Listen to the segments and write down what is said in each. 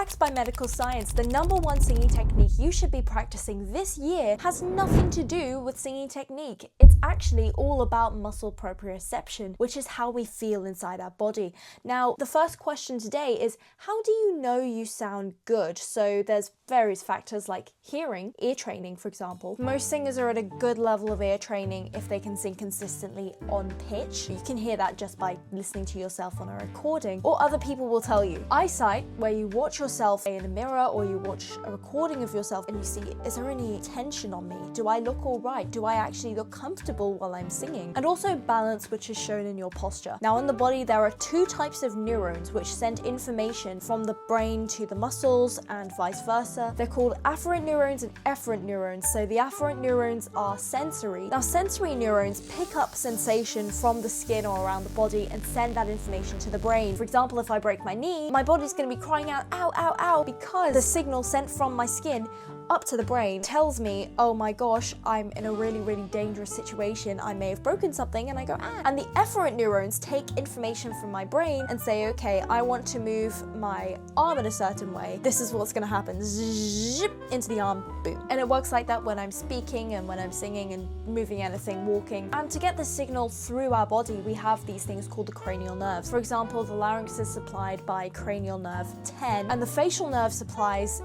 Backed by medical science, the #1 singing technique you should be practicing this year has nothing to do with singing technique. It's actually all about muscle proprioception, which is how we feel inside our body. Now, the first question today is, how do you know you sound good? So there's various factors like hearing, ear training, for example. Most singers are at a good level of ear training if they can sing consistently on pitch. You can hear that just by listening to yourself on a recording, or other people will tell you. Eyesight, where you watch yourself in a mirror or you watch a recording of yourself and you see, is there any tension on me? Do I look all right? Do I actually look comfortable while I'm singing? And also balance, which is shown in your posture. Now, in the body, there are 2 types of neurons which send information from the brain to the muscles and vice versa. They're called afferent neurons and efferent neurons. So the afferent neurons are sensory. Now, sensory neurons pick up sensation from the skin or around the body and send that information to the brain. For example, if I break my knee, my body's going to be crying out, ow, ow, ow, because the signal sent from my skin up to the brain tells me, oh my gosh, I'm in a really, really dangerous situation. I may have broken something, and I go, ah. And the efferent neurons take information from my brain and say, okay, I want to move my arm in a certain way. This is what's gonna happen. Zip into the arm, boom. And it works like that when I'm speaking and when I'm singing and moving anything, walking. And to get the signal through our body, we have these things called the cranial nerves. For example, the larynx is supplied by cranial nerve 10, and the facial nerve supplies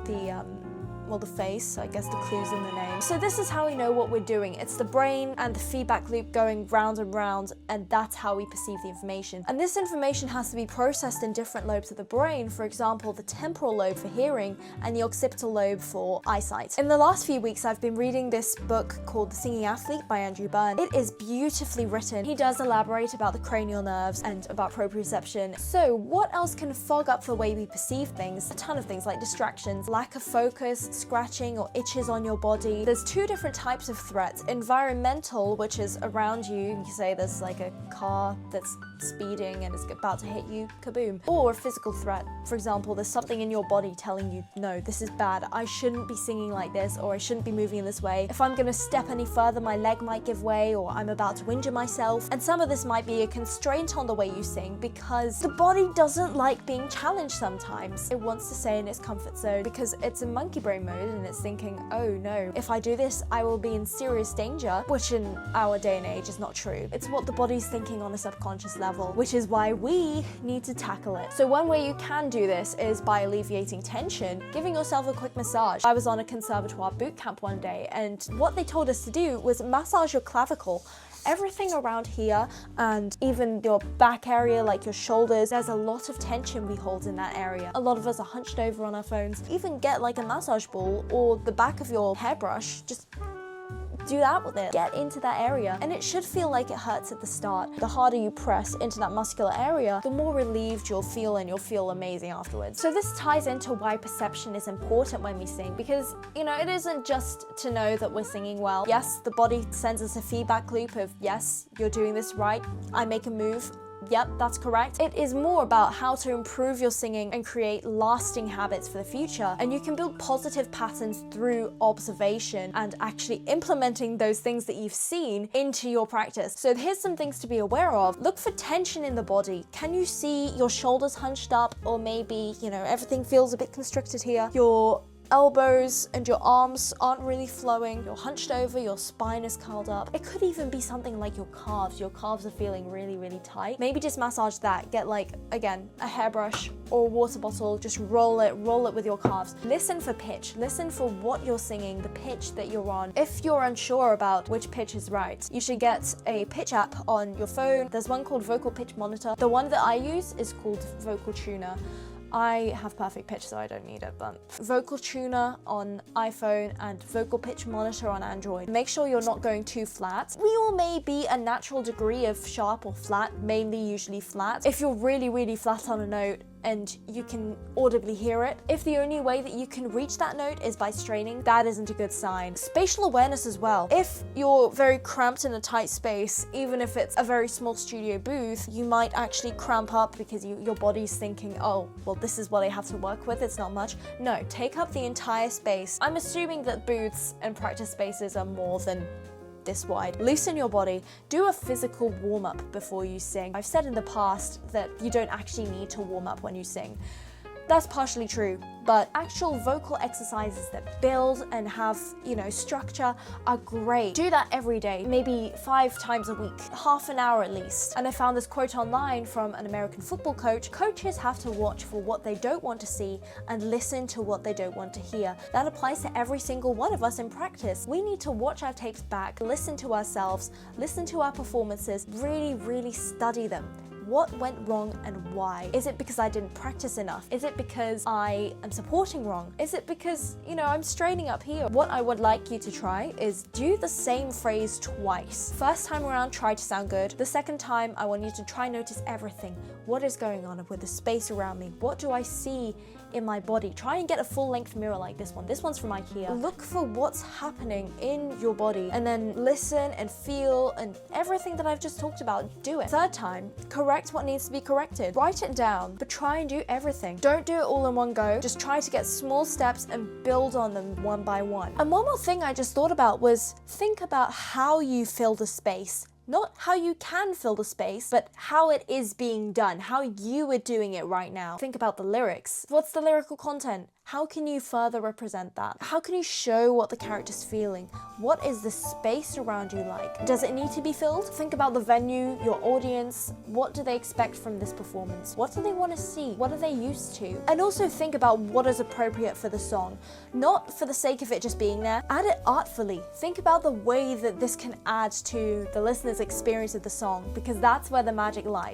the face, I guess the clue's in the name. So this is how we know what we're doing. It's the brain and the feedback loop going round and round, and that's how we perceive the information. And this information has to be processed in different lobes of the brain, for example, the temporal lobe for hearing and the occipital lobe for eyesight. In the last few weeks, I've been reading this book called The Singing Athlete by Andrew Byrne. It is beautifully written. He does elaborate about the cranial nerves and about proprioception. So what else can fog up the way we perceive things? A ton of things like distractions, lack of focus, scratching or itches on your body. There's 2 different types of threats. Environmental, which is around you. You say there's like a car that's speeding and is about to hit you, kaboom. Or a physical threat. For example, there's something in your body telling you, no, this is bad. I shouldn't be singing like this, or I shouldn't be moving in this way. If I'm gonna step any further, my leg might give way, or I'm about to injure myself. And some of this might be a constraint on the way you sing because the body doesn't like being challenged sometimes. It wants to stay in its comfort zone because it's in monkey brain mode and it's thinking, oh no, if I do this, I will be in serious danger, which in our day and age is not true. It's what the body's thinking on a subconscious level, which is why we need to tackle it. So one way you can do this is by alleviating tension, giving yourself a quick massage. I was on a conservatoire boot camp one day, and what they told us to do was massage your clavicle. Everything around here and even your back area, like your shoulders, there's a lot of tension we hold in that area. A lot of us are hunched over on our phones. Even get like a massage ball or the back of your hairbrush, just do that with it. Get into that area, and it should feel like it hurts at the start. The harder you press into that muscular area, the more relieved you'll feel, and you'll feel amazing afterwards. So this ties into why perception is important when we sing, because, you know, it isn't just to know that we're singing well. Yes, the body sends us a feedback loop of, yes, you're doing this right. I make a move. Yep, that's correct. It is more about how to improve your singing and create lasting habits for the future. And you can build positive patterns through observation and actually implementing those things that you've seen into your practice. So here's some things to be aware of. Look for tension in the body. Can you see your shoulders hunched up, or maybe, you know, everything feels a bit constricted here? Your elbows and your arms aren't really flowing. You're hunched over, your spine is curled up. It could even be something like your calves. Your calves are feeling really, really tight. Maybe just massage that. Get like, again, a hairbrush or a water bottle. Just roll it with your calves. Listen for pitch. Listen for what you're singing, the pitch that you're on. If you're unsure about which pitch is right, you should get a pitch app on your phone. There's one called Vocal Pitch Monitor. The one that I use is called Vocal Tuner. I have perfect pitch, so I don't need it, but Vocal Tuner on iPhone and Vocal Pitch Monitor on Android. Make sure you're not going too flat. We all may be a natural degree of sharp or flat, mainly usually flat. If you're really, really flat on a note, and you can audibly hear it, if the only way that you can reach that note is by straining, that isn't a good sign. Spatial awareness as well. If you're very cramped in a tight space, even if it's a very small studio booth, you might actually cramp up because your body's thinking, oh, well, this is what I have to work with, it's not much. No, take up the entire space. I'm assuming that booths and practice spaces are more than this wide. Loosen your body. Do a physical warm-up before you sing. I've said in the past that you don't actually need to warm up when you sing. That's partially true, but actual vocal exercises that build and have, structure are great. Do that every day, maybe 5 times a week, half an hour at least. And I found this quote online from an American football coach: coaches have to watch for what they don't want to see and listen to what they don't want to hear. That applies to every single one of us in practice. We need to watch our tapes back, listen to ourselves, listen to our performances, really study them. What went wrong and why? Is it because I didn't practice enough? Is it because I am supporting wrong? Is it because, I'm straining up here? What I would like you to try is do the same phrase twice. First time around, try to sound good. The second time, I want you to try notice everything. What is going on with the space around me? What do I see in my body? Try and get a full-length mirror like this one. This one's from IKEA. Look for what's happening in your body and then listen and feel and everything that I've just talked about, do it. Third time, correct what needs to be corrected. Write it down, but try and do everything. Don't do it all in one go. Just try to get small steps and build on them one by one. And one more thing I just thought about was think about how you fill the space. Not how you can fill the space, but how it is being done, how you are doing it right now. Think about the lyrics. What's the lyrical content? How can you further represent that? How can you show what the character's feeling? What is the space around you like? Does it need to be filled? Think about the venue, your audience. What do they expect from this performance? What do they want to see? What are they used to? And also think about what is appropriate for the song. Not for the sake of it just being there. Add it artfully. Think about the way that this can add to the listener's experience of the song, because that's where the magic lies.